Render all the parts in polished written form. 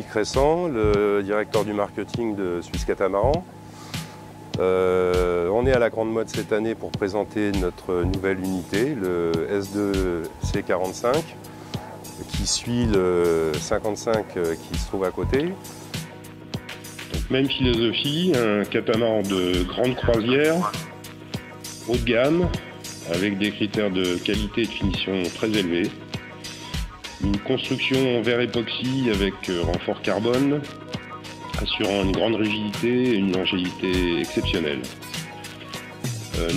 Cressan, le directeur du marketing de Suisse Catamaran. On est à la grande mode cette année pour présenter notre nouvelle unité, le S2C45, qui suit le 55 qui se trouve à côté. Donc, même philosophie, un catamaran de grande croisière, haut de gamme, avec des critères de qualité et de finition très élevés. Une construction en verre époxy avec renfort carbone, assurant une grande rigidité et une longévité exceptionnelle.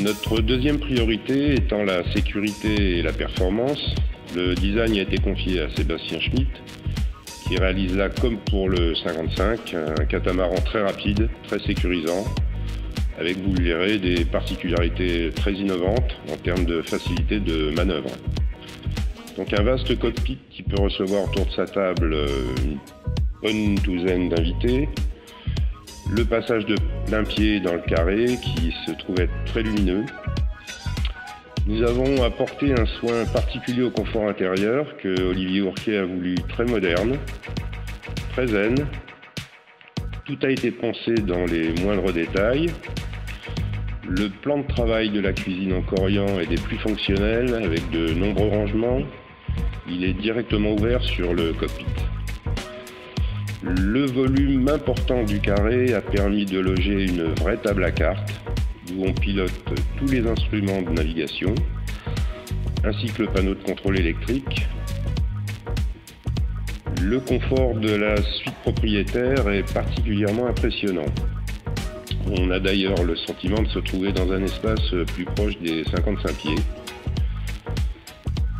Notre deuxième priorité étant la sécurité et la performance, le design a été confié à Sébastien Schmitt, qui réalise là, comme pour le 55, un catamaran très rapide, très sécurisant, avec, vous le verrez, des particularités très innovantes en termes de facilité de manœuvre. Donc un vaste cockpit qui peut recevoir autour de sa table une bonne douzaine d'invités. Le passage de plein pied dans le carré qui se trouve être très lumineux. Nous avons apporté un soin particulier au confort intérieur que Olivier Ourquet a voulu très moderne, très zen. Tout a été pensé dans les moindres détails. Le plan de travail de la cuisine en corian est des plus fonctionnels avec de nombreux rangements. Il est directement ouvert sur le cockpit. Le volume important du carré a permis de loger une vraie table à cartes où on pilote tous les instruments de navigation, ainsi que le panneau de contrôle électrique. Le confort de la suite propriétaire est particulièrement impressionnant. On a d'ailleurs le sentiment de se trouver dans un espace plus proche des 55 pieds.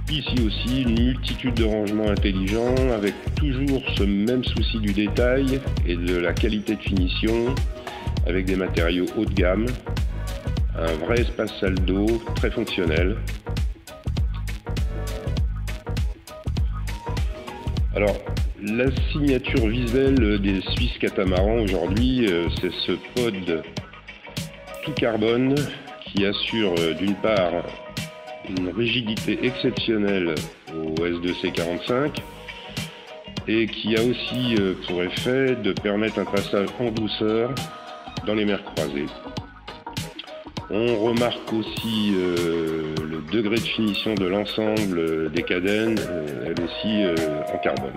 Ici aussi, une multitude de rangements intelligents avec toujours ce même souci du détail et de la qualité de finition avec des matériaux haut de gamme, un vrai espace salle d'eau très fonctionnel. Alors, la signature visuelle des Suisses Catamarans aujourd'hui, c'est ce pod tout carbone qui assure d'une part une rigidité exceptionnelle au S2C45 et qui a aussi pour effet de permettre un passage en douceur dans les mers croisées. On remarque aussi le degré de finition de l'ensemble des cadènes, elle aussi en carbone.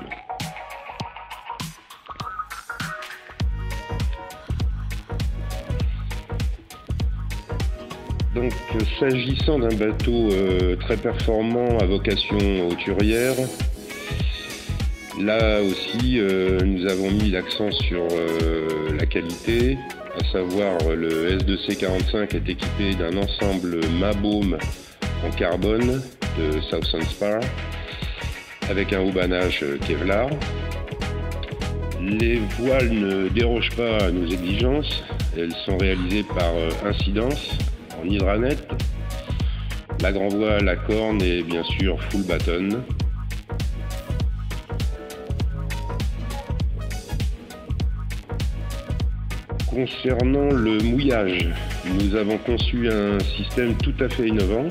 Donc, s'agissant d'un bateau très performant à vocation hauturière, là aussi nous avons mis l'accent sur la qualité, à savoir le S2C45 est équipé d'un ensemble mât-baume en carbone de Southern Spar avec un haubanage Kevlar. Les voiles ne dérogent pas à nos exigences, elles sont réalisées par incidence en hydranet. La grand voile, la corne est bien sûr full batten. Concernant le mouillage, nous avons conçu un système tout à fait innovant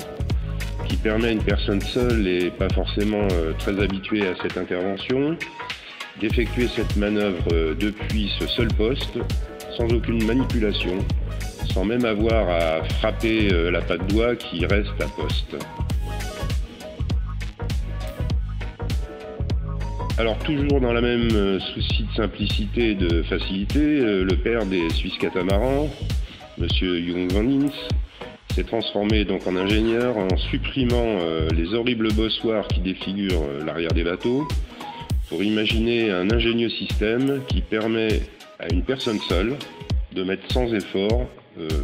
qui permet à une personne seule et pas forcément très habituée à cette intervention d'effectuer cette manœuvre depuis ce seul poste sans aucune manipulation, sans même avoir à frapper la patte doigt qui reste à poste. Alors toujours dans la même souci de simplicité et de facilité, le père des Suisses Catamarans, Monsieur Jung van Ins, s'est transformé donc en ingénieur en supprimant les horribles bossoirs qui défigurent l'arrière des bateaux pour imaginer un ingénieux système qui permet à une personne seule de mettre sans effort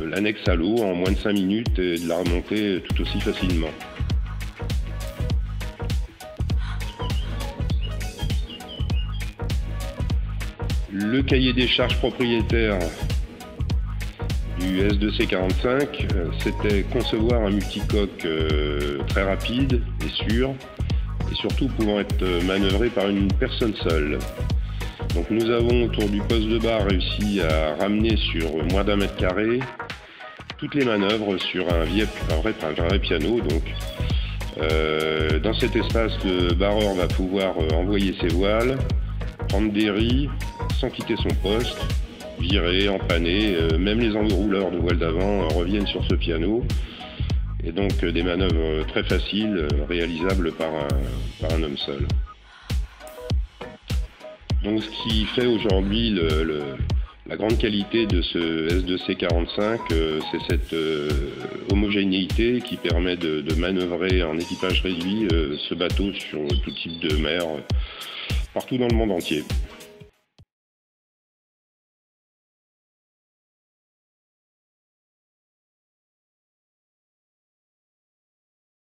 l'annexe à l'eau en moins de 5 minutes et de la remonter tout aussi facilement. Le cahier des charges propriétaire du S2C45, c'était concevoir un multicoque très rapide et sûr, et surtout pouvant être manœuvré par une personne seule. Donc nous avons autour du poste de barre réussi à ramener sur moins d'1 mètre carré toutes les manœuvres sur un vrai piano. Donc, dans cet espace, le barreur va pouvoir envoyer ses voiles, prendre des riz sans quitter son poste, virer, empanner, même les enrouleurs de voile d'avant reviennent sur ce piano. Et donc des manœuvres très faciles, réalisables par un homme seul. Donc ce qui fait aujourd'hui la grande qualité de ce S2C45, c'est cette homogénéité qui permet de manœuvrer en équipage réduit ce bateau sur tout type de mer, partout dans le monde entier.